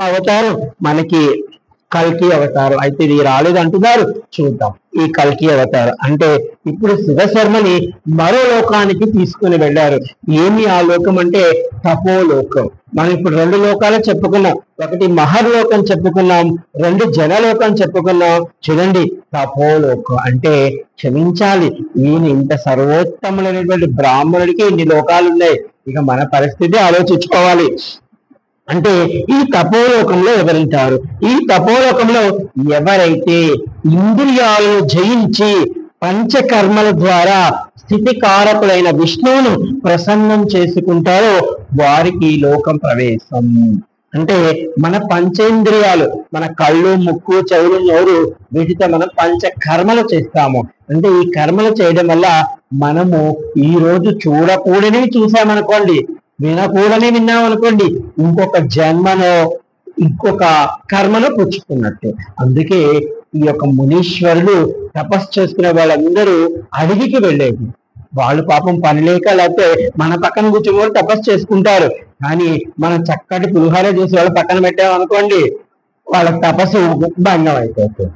అవతారం మనకి కల్కి అవతారం అయితే ఇది రాలేదు అంటున్నారు. చూద్దాం ఈ కల్కి అవతారం అంటే ఇప్పుడు శివశర్మని మరో లోకానికి తీసుకుని వెళ్ళారు. ఏమి ఆ లోకం అంటే తపోలోకం. మనం ఇప్పుడు రెండు లోకాలు చెప్పుకున్నాం, ఒకటి మహర్లోకం చెప్పుకున్నాం, రెండు జనలోకం చెప్పుకున్నాం. చూడండి తపోలోకం అంటే క్షమించాలి, ఈయన ఇంత సర్వోత్తములైనటువంటి బ్రాహ్మణుడికి ఇన్ని లోకాలు ఉన్నాయి, ఇక మన పరిస్థితి ఆలోచించుకోవాలి. అంటే ఈ తపోలోకంలో ఎవరుంటారు? ఈ తపోలోకంలో ఎవరైతే ఇంద్రియాలను జయించి పంచకర్మల ద్వారా స్థితికారకులైన విష్ణువును ప్రసన్నం చేసుకుంటారో వారికి ఈ లోకం ప్రవేశం. అంటే మన పంచేంద్రియాలు, మన కళ్ళు, ముక్కు, చెవులు, నోరు, వీటితో మనం పంచకర్మలు చేస్తాము. అంటే ఈ కర్మలు చేయడం వల్ల మనము ఈ రోజు చూడకూడనివి చూసామనుకోండి, వినకూడని విన్నామనుకోండి, ఇంకొక జన్మలో ఇంకొక కర్మను పుచ్చుకున్నట్టు. అందుకే ఈ యొక్క మునీశ్వరులు తపస్సు చేసుకునే వాళ్ళందరూ అడవికి వెళ్ళేది. వాళ్ళు పాపం పని లేక లేకపోతే మన పక్కన కూర్చొని తపస్సు చేసుకుంటారు. కానీ మనం చక్కటి పులిహోర చేసి వాళ్ళ పక్కన పెట్టామనుకోండి, వాళ్ళ తపస్సు భంగం అయిపోతుంది.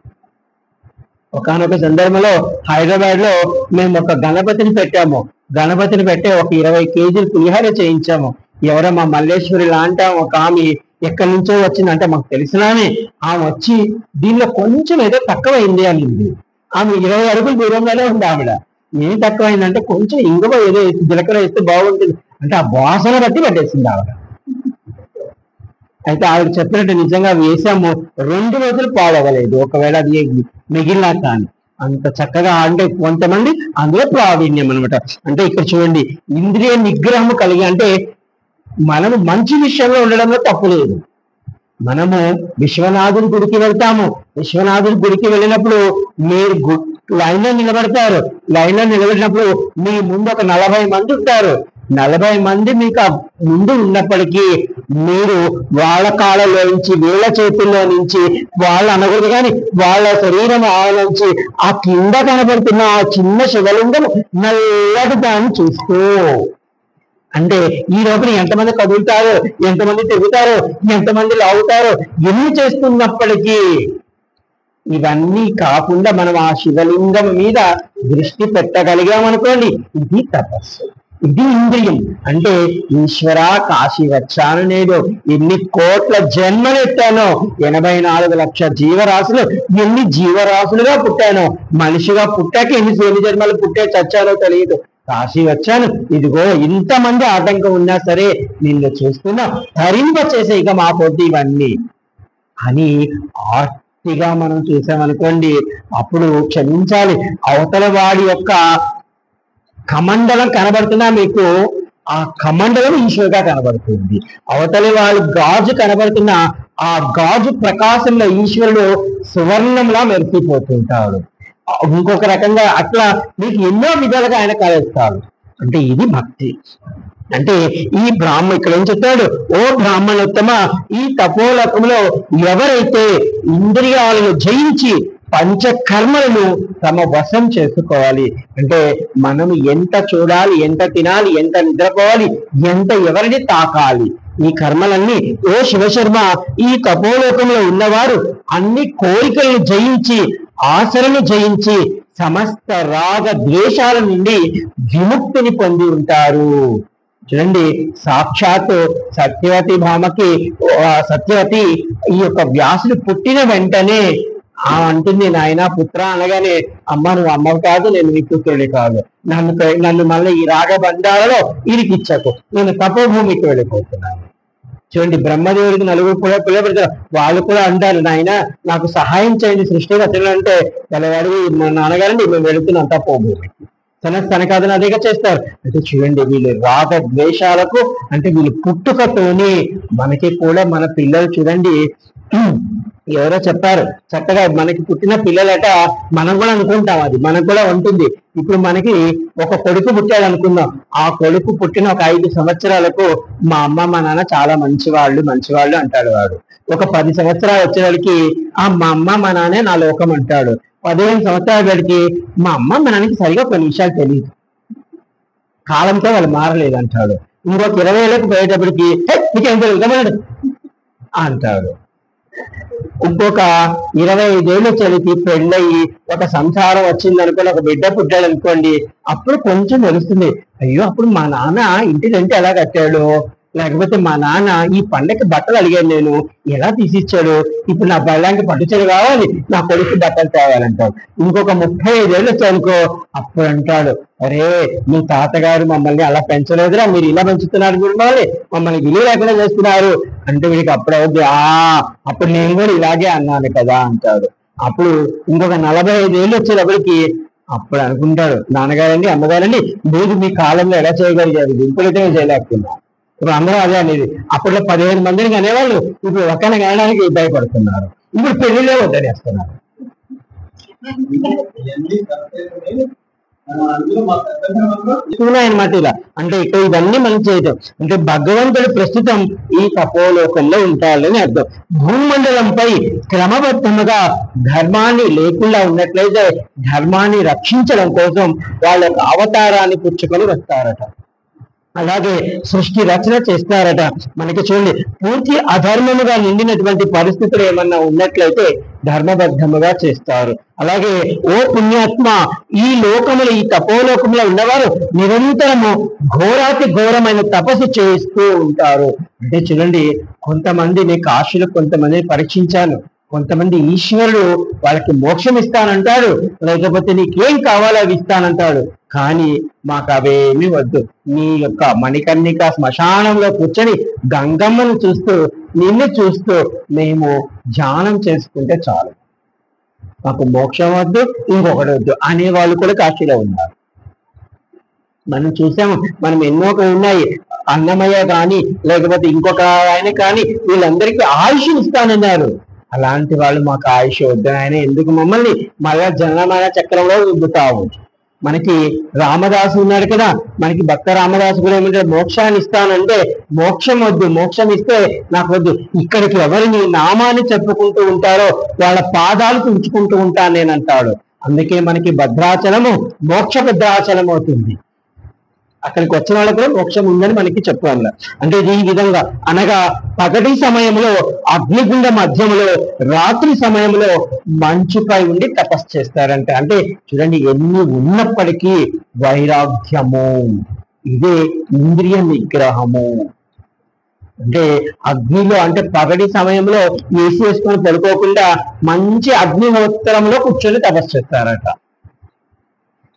ఒకనొక సందర్భంలో హైదరాబాద్ లో మేము ఒక గణపతిని పెట్టాము. గణపతిని పెట్టే ఒక 20 కేజీలు పులిహోర చేయించాము. ఎవరో మా మల్లేశ్వరి లాంటి ఒక ఆమె ఎక్కడి నుంచో వచ్చిందంటే మాకు తెలిసినానే, ఆమె వచ్చి దీనిలో కొంచెం ఏదో తక్కువైంది అనింది. ఆమె 20 అడుగులు దూరంగానే ఉంది. ఆవిడ ఏం తక్కువైందంటే కొంచెం ఇంగువ ఏదో జీలకర్ర వేస్తే బాగుంటుంది అంటే ఆ వాసన బట్టి పెట్టేసింది ఆవిడ. అయితే ఆవిడ చెప్పినట్టు నిజంగా వేసాము, 2 రోజులు పాడవలేదు, ఒకవేళ అది మిగిలినా కానీ. అంత చక్కగా అంటే కొంతమంది అందులో ప్రావీణ్యం అనమాట. అంటే ఇక్కడ చూడండి, ఇంద్రియ నిగ్రహము కలిగి అంటే మనము మంచి విషయంలో ఉండడంలో తప్పు లేదు. మనము విశ్వనాథుడి గుడికి వెళ్తాము. విశ్వనాథుడి గుడికి వెళ్ళినప్పుడు మీరు లైన్లో నిలబడతారు. లైన్లో నిలబడినప్పుడు మీ ముందు ఒక 40 మంది ఉంటారు. 40 మంది మీకు ముందు ఉన్నప్పటికీ మీరు వాళ్ళ కాళ్ళలో నుంచి, వీళ్ళ చేతుల్లో నుంచి, వాళ్ళు అనకూడదు కానీ వాళ్ళ శరీరం నుంచి ఆ కింద కనబడుతున్న ఆ చిన్న శివలింగం నల్లటి దాన్ని చూస్తూ, అంటే ఈ లోపల ఎంతమంది కదులుతారో, ఎంతమంది తిరుగుతారో, ఎంతమంది లాగుతారో, ఎన్ని చేస్తున్నప్పటికీ ఇవన్నీ కాకుండా మనం ఆ శివలింగం మీద దృష్టి పెట్టగలిగామనుకోండి, ఇది తపస్సు, ఇది ఇంద్రియం. అంటే ఈశ్వర కాశీ వచ్చాననేదో, ఎన్ని కోట్ల జన్మలు ఎత్తానో, 84 లక్షల జీవరాశులు, ఎన్ని జీవరాశులుగా పుట్టానో, మనిషిగా పుట్టాక ఎన్ని జన్మలు పుట్టే చచ్చానో తెలియదు. కాశీ వచ్చాను, ఇదిగో ఇంతమంది ఆటంకం ఉన్నా సరే నిన్ను చూస్తున్నా, ధరింప చేసే ఇక మా పొద్దు ఇవన్నీ అని ఆర్తిగా మనం చూసామనుకోండి, అప్పుడు క్షమించాలి, అవతల వాడి యొక్క కమండలం కనబడుతున్నా మీకు ఆ కమండలం ఈశ్వరుగా కనబడుతుంది. అవతలి వాడు గాజు కనబడుతున్న ఆ గాజు ప్రకాశంలో ఈశ్వరుడు సువర్ణంలా మెరిసిపోతుంటాడు. ఇంకొక రకంగా అట్లా మీకు ఎన్నో విధాలుగా ఆయన కలుస్తాడు. అంటే ఇది భక్తి. అంటే ఈ ఇక్కడ ఏం చెప్తాడు, ఓ బ్రాహ్మణోత్తమ, ఈ తపోలోకంలో ఎవరైతే ఇంద్రియాలను జయించి పంచకర్మలను తమ వశం చేసుకోవాలి, అంటే మనం ఎంత చూడాలి, ఎంత తినాలి, ఎంత నిద్రపోవాలి, ఎంత ఎవరిని తాకాలి, ఈ కర్మలన్నీ ఓ శివశర్మ, ఈ తపోలోకంలో ఉన్నవారు అన్ని కోరికలను జయించి, ఆశలను జయించి సమస్త రాగ ద్వేషాల నుండి విముక్తిని పొంది ఉంటారు. చూడండి, సాక్షాత్ సత్యవతి భామకి సత్యవతి ఈ యొక్క వ్యాసుడు పుట్టిన వెంటనే అంటుంది, నాయన పుత్ర అనగానే, అమ్మ నువ్వు అమ్మవు కాదు, నేను నీ పుత్రుడి కాదు, నన్ను మళ్ళీ ఈ రాగబంధాలలో ఇరికిచ్చకు, నేను తపోభూమికి వెళ్ళిపోతున్నాను. చూడండి, బ్రహ్మదేవుడికి 4 కూడా పిల్లలు పెడతారు. వాళ్ళు కూడా అంటారు, నాయన నాకు సహాయం చేయండి సృష్టి రచనలు అంటే, తెల్లవాడి మా నాన్నగారండి మేము వెళుతున్నాం తపోభూమికి, తనకాదని అదేగా చేస్తారు. అంటే చూడండి, వీళ్ళు రాగ ద్వేషాలకు అంటే వీళ్ళు పుట్టుకతోని మనకి కూడా మన పిల్లలు చూడండి, ఎవరో చెప్పారు చక్కగా, మనకి పుట్టిన పిల్లలట మనం కూడా అనుకుంటాం, అది మనకు కూడా ఉంటుంది. ఇప్పుడు మనకి ఒక కొడుకు పుట్టాడు అనుకుందాం, ఆ కొడుకు పుట్టిన ఒక 5 సంవత్సరాలకు మా అమ్మ మా నాన్న చాలా మంచివాళ్ళు అంటాడు వాడు. ఒక 10 సంవత్సరాలు వచ్చేవాడికి మా అమ్మ మా నాన్నే నా లోకం అంటాడు. 15 సంవత్సరాల వాడికి మా అమ్మ మా నాన్నకి సరిగా కొన్ని విషయాలు తెలియదు, కాలంతో వాళ్ళు మారలేదు అంటాడు. ఇంకొక 20 ఏళ్ళకి పోయేటప్పటికి నీకేం తెలుగుతామన్నాడు, అంటాడు. ఇంకొక 25 ఏళ్ళు చలికి పెళ్ళయి ఒక సంసారం వచ్చింది అనుకోండి, ఒక బిడ్డ పుట్టాడు అనుకోండి, అప్పుడు కొంచెం తెలుస్తుంది, అయ్యో అప్పుడు మా నాన్న ఇంటి రెంట్ ఎలా కట్టాడు, లేకపోతే మా నాన్న ఈ పండగకి బట్టలు అడిగాను నేను ఎలా తీసిచ్చాడు, ఇప్పుడు నా బళ్ళానికి పట్టుచీర కావాలి, నా కొడుకు బట్టలు తేవాలంటాడు. ఇంకొక 35 ఏళ్ళు వచ్చానుకో, అప్పుడు అంటాడు, అరే మీ తాతగారు మమ్మల్ని అలా పెంచలేదురా, మీరు ఇలా పెంచుతున్నారు మిమ్మల్ని, మమ్మల్ని విలువ లేకుండా చేస్తున్నారు అంటే వీడికి అప్పుడు అవుద్ది, అప్పుడు నేను కూడా ఇలాగే అన్నాను కదా అంటాడు. అప్పుడు ఇంకొక 45 ఏళ్ళు వచ్చేటప్పటికి అప్పుడు అనుకుంటాడు, నాన్నగారండి అమ్మగారండి మీరు మీ కాలంలో ఎలా చేయగలిగారు, దింపులైతే చేయలేకపోతున్నారు. ఇప్పుడు అందరూ అదే అనేది, అప్పట్లో 15 మందిని అనేవాళ్ళు, ఇప్పుడు ఒక్కనే కనడానికి భయపడుతున్నారు, ఇప్పుడు పెళ్లిలే వద్దనేస్తున్నారు. అనమాట ఇలా అంటే ఇక్కడ ఇవన్నీ మనం చేయటం అంటే భగవంతుడు ప్రస్తుతం ఈ తపోలోకంలో ఉంటాడని అర్థం. భూమండలంపై క్రమబద్ధముగా ధర్మాన్ని లేకుండా ఉన్నట్లయితే ధర్మాన్ని రక్షించడం కోసం వాళ్ళ అవతారాన్ని పుచ్చుకొని వస్తారట. అలాగే సృష్టి రచన చేస్తారట. మనకి చూడండి, పూర్తి అధర్మముగా నిండినటువంటి పరిస్థితులు ఏమన్నా ఉన్నట్లయితే ధర్మబద్ధముగా చేస్తారు. అలాగే ఓ పుణ్యాత్మ, ఈ లోకములు ఈ తపోలోకంలో ఉన్నవారు నిరంతరము ఘోరాతి ఘోరమైన తపస్సు చేస్తూ ఉంటారు. అంటే చూడండి, కొంతమందిని కాశీలో కొంతమందిని పరీక్షించాను, కొంతమంది ఈశ్వరుడు వాళ్ళకి మోక్షం ఇస్తానంటాడు, లేకపోతే నీకేం కావాలో అవి ఇస్తానంటాడు, కానీ మాకు అవేమీ వద్దు, నీ యొక్క మణికర్ణిక శ్మశానంలో కూర్చొని గంగమ్మను చూస్తూ నిన్ను చూస్తూ మేము ధ్యానం చేసుకుంటే చాలు, మాకు మోక్షం వద్దు ఇంకొకటి వద్దు అనే వాళ్ళు కూడా కాశీలో ఉన్నారు. మనం చూసాము, మనం ఎన్నో ఉన్నాయి, అన్నమయ్య కానీ లేకపోతే ఇంకొక ఆయన కానీ వీళ్ళందరికీ ఆయుష్ ఇస్తానన్నారు. అలాంటి వాళ్ళు మాకు ఆయుష్ వద్దు ఆయన, ఎందుకు మమ్మల్ని మళ్ళా జననమరణ చక్రంలో రుద్దుతావు. మనకి రామదాసు ఉన్నాడు కదా, మనకి భక్త రామదాసు కూడా ఏమంటారు, మోక్షాన్ని ఇస్తానంటే మోక్షం వద్దు, మోక్షం ఇస్తే నాకు వద్దు, ఇక్కడికి ఎవరు నీ నామాన్ని చెప్పుకుంటూ ఉంటారో వాళ్ళ పాదాలు తుంచుకుంటూ ఉంటాను నేను అంటాడు. అందుకే మనకి భద్రాచలము మోక్ష భద్రాచలం అవుతుంది. అక్కడికి వచ్చిన వాళ్ళకు కూడా మోక్షం ఉందని మనకి చెప్పాలి. అంటే ఈ విధంగా అనగా పగటి సమయంలో అగ్నిగుండ మధ్యములో, రాత్రి సమయంలో మంచుపై ఉండి తపస్సు చేస్తారంట. అంటే చూడండి, ఎన్ని ఉన్నప్పటికీ వైరాగ్యము, ఇదే ఇంద్రియ నిగ్రహము. అంటే అగ్నిలో అంటే పగటి సమయంలో ఏసీ వేసుకొని పడుకోకుండా మంచి అగ్నిహోత్తరంలో కూర్చొని తపస్సు చేస్తారట.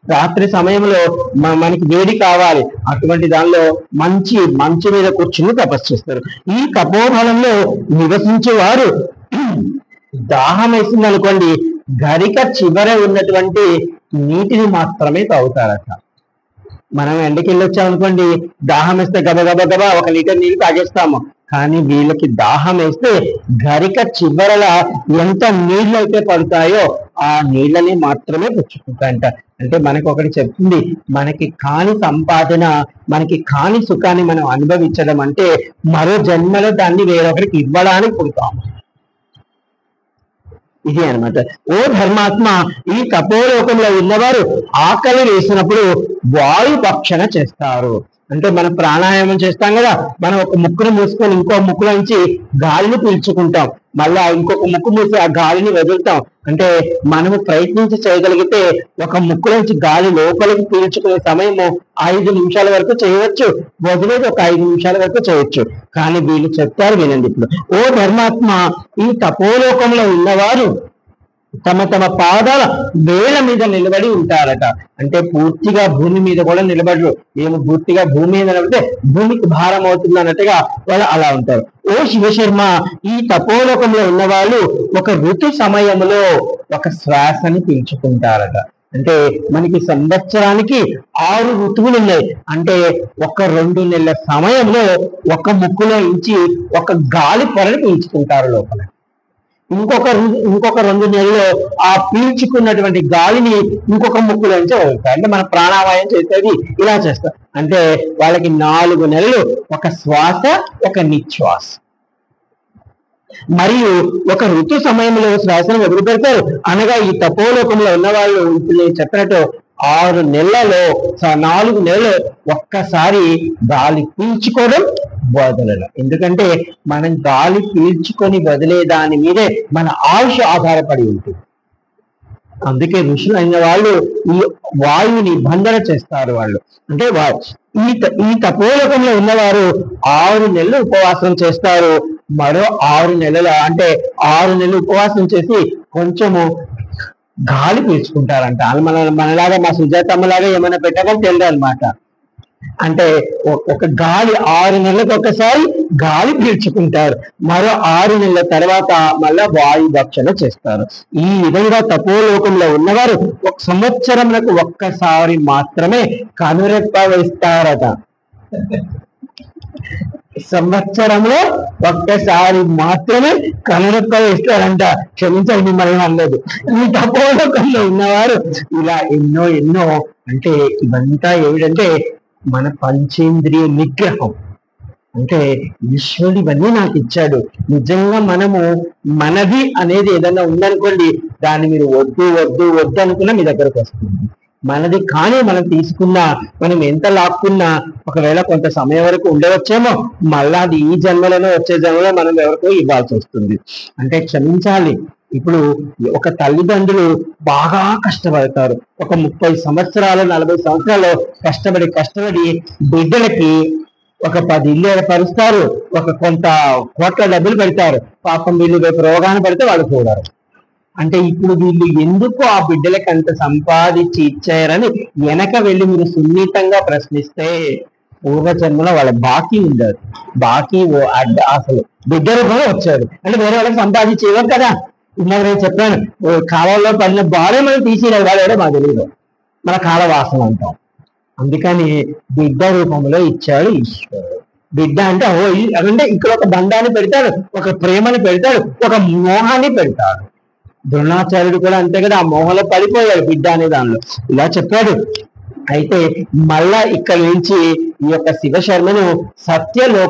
రాత్రి సమయంలో మనకి వేడి కావాలి, అటువంటి దానిలో మంచు మీద కూర్చుని తపస్సు చేస్తారు. ఈ తపోబలంలో నివసించే వారు దాహం వేసింది అనుకోండి, గరిక చివర ఉన్నటువంటి నీటిని మాత్రమే తాగుతారట. మనం ఎండకి వెళ్ళొచ్చాం అనుకోండి, దాహం వేస్తే గబగబ 1 లీటర్ నీళ్ళు తాగేస్తాము. కానీ వీళ్ళకి దాహం వేస్తే గరిక చివరల ఎంత నీళ్ళు అయితే పడతాయో ఆ నీళ్ళని మాత్రమే పుచ్చుకుంటాయంట. అంటే మనకు ఒకటి చెప్తుంది, మనకి కాని సంపాదన, మనకి కాని సుఖాన్ని మనం అనుభవించడం అంటే మరో జన్మలో దాన్ని వేరొకరికి ఇవ్వడానికి పుడతాము. ఇది అనమాట. ఓ ధర్మాత్మ, ఈ తపోలోకంలో ఉన్నవారు ఆకలి వేసినప్పుడు వాయు భక్షణ చేస్తారు. అంటే మనం ప్రాణాయామం చేస్తాం కదా, మనం ఒక ముక్కును మూసుకొని ఇంకో ముక్కులో నుంచి గాలిని పీల్చుకుంటాం, మళ్ళా ఇంకొక ముక్కు మూసి ఆ గాలిని వదులుతాం. అంటే మనము ప్రయత్నించి చేయగలిగితే ఒక ముక్కు నుంచి గాలి లోపలికి పీల్చుకునే సమయము 5 నిమిషాల వరకు చేయవచ్చు, వదిలేదు ఒక 5 నిమిషాల వరకు చేయొచ్చు. కానీ వీళ్ళు చెప్తారు వినండి ఇప్పుడు, ఓ ధర్మాత్మ, ఈ తపోలోకంలో ఉన్నవారు తమ తమ పాదాల వేళ్ల మీద నిలబడి ఉంటారట. అంటే పూర్తిగా భూమి మీద కూడా నిలబడరు, ఏమో పూర్తిగా భూమి మీద నిలబడితే భూమికి భారం అవుతుంది అన్నట్టుగా వాళ్ళు అలా ఉంటారు. ఓ శివశర్మ, ఈ తపోలోకంలో ఉన్న వాళ్ళు ఒక ఋతు సమయంలో ఒక శ్వాసని పీల్చుకుంటారట. అంటే మనకి సంవత్సరానికి 6 ఋతువులు ఉన్నాయి. అంటే ఒక 2 నెలల సమయంలో ఒక ముక్కులో నుంచి ఒక గాలి పొరని పీల్చుకుంటారు లోపల. ఇంకొక 2 నెలల్లో ఆ పీల్చుకున్నటువంటి గాలిని ఇంకొక ముక్కులో నుంచి వదులుతారు. అంటే మన ప్రాణాయామం చేసేది ఇలా చేస్తారు. అంటే వాళ్ళకి 4 నెలలు ఒక శ్వాస, ఒక నిశ్వాస. మరియు ఒక ఋతు సమయంలో శ్వాసను వదిలిపెడతారు. అనగా ఈ తపోలోకంలో ఉన్న వాళ్ళు ఇప్పుడు నేను చెప్పినట్టు 6 నెలలలో 4 నెలలు ఒక్కసారి గాలి పీల్చుకోవడం, వదలడం. ఎందుకంటే మనం గాలి పీల్చుకొని వదిలే దాని మీదే మన ఆయుష్ ఆధారపడి ఉంటుంది. అందుకే ఋషులు అయిన వాళ్ళు ఈ వాయువుని బంధన చేస్తారు. వాళ్ళు అంటే ఈ తపోలోకంలో ఉన్నవారు 6 నెలలు ఉపవాసం చేస్తారు. మరో 6 నెలల అంటే 6 నెలలు ఉపవాసం చేసి కొంచెము గాలి పీల్చుకుంటారంట. మనలాగా మా సుజాతమ్మలాగా ఏమైనా పెట్టగలి తెలియదు అనమాట. అంటే ఒక గాలి 6 నెలలకు ఒకసారి గాలి పీల్చుకుంటారు. మరో 6 నెలల తర్వాత మళ్ళా వాయు భక్షణ చేస్తారు. ఈ విధంగా తపోలోకంలో ఉన్నవారు 1 సంవత్సరంలో ఒక్కసారి మాత్రమే కనురెప్ప వేస్తారట. సంవత్సరంలో ఒక్కసారి మాత్రమే కనురెప్ప వేస్తారంట. క్షమించండి మిమ్మల్ని అనలేదు. ఈ తపోలోకంలో ఉన్నవారు ఇలా ఎన్నో అంటే ఇవంతా ఏమిటంటే మన పంచేంద్రియ నిగ్రహం. అంటే ఈశ్వరుడు ఇవన్నీ నాకు ఇచ్చాడు. నిజంగా మనము మనది అనేది ఏదైనా ఉందనుకోండి, దాన్ని మీరు వద్దు అనుకున్నా మీ దగ్గరకు వస్తుంది. మనది కానీ మనం తీసుకున్నా, మనం ఎంత లాక్కున్నా ఒకవేళ కొంత సమయం వరకు ఉండవచ్చేమో, మళ్ళా అది ఈ జన్మలోనో వచ్చే జన్మలో మనం ఎవరికో ఇవ్వాల్సి వస్తుంది. అంటే క్షమించాలి. ఇప్పుడు ఒక తల్లిదండ్రులు బాగా కష్టపడతారు. ఒక 30 సంవత్సరాలు 40 సంవత్సరాలు కష్టపడి బిడ్డలకి ఒక 10 ఇల్లు ఏర్పరుస్తారు, ఒక కొంత కోట్ల డబ్బులు పెడతారు. పాపం వీళ్ళు రేపు రోగాన పడితే వాళ్ళు చూడరు. అంటే ఇప్పుడు వీళ్ళు ఎందుకు ఆ బిడ్డలకి అంత సంపాదించి ఇచ్చారని వెనక వెళ్ళి మీరు సున్నితంగా ప్రశ్నిస్తే పూర్వజన్మలో వాళ్ళ బాకీ ఉండదు. బాకీ అసలు బిడ్డ రూపంలో వచ్చారు. అంటే వేరే వాళ్ళకి సంపాదించి ఇవ్వరు కదా. ఇందాక నేను చెప్పాను, కాలంలో పడిన బాడే మనం తీసేయాలి, వాడేడో మాకు తెలియదు, మన కాల వాసన అంటాం. అందుకని బిడ్డ రూపంలో ఇచ్చాడు ఈశ్వరుడు. బిడ్డ అంటే అంటే ఇక్కడ ఒక బంధాన్ని పెడతాడు, ఒక ప్రేమని పెడతాడు, ఒక మోహాన్ని పెడతాడు. ద్రోణాచార్యుడు కూడా అంతే కదా, ఆ మోహంలో పడిపోయాడు బిడ్డ అనే దానిలో. ఇలా చెప్పాడు. అయితే మళ్ళా ఇక్కడ నుంచి ఈ యొక్క శివశర్మను సత్యలోక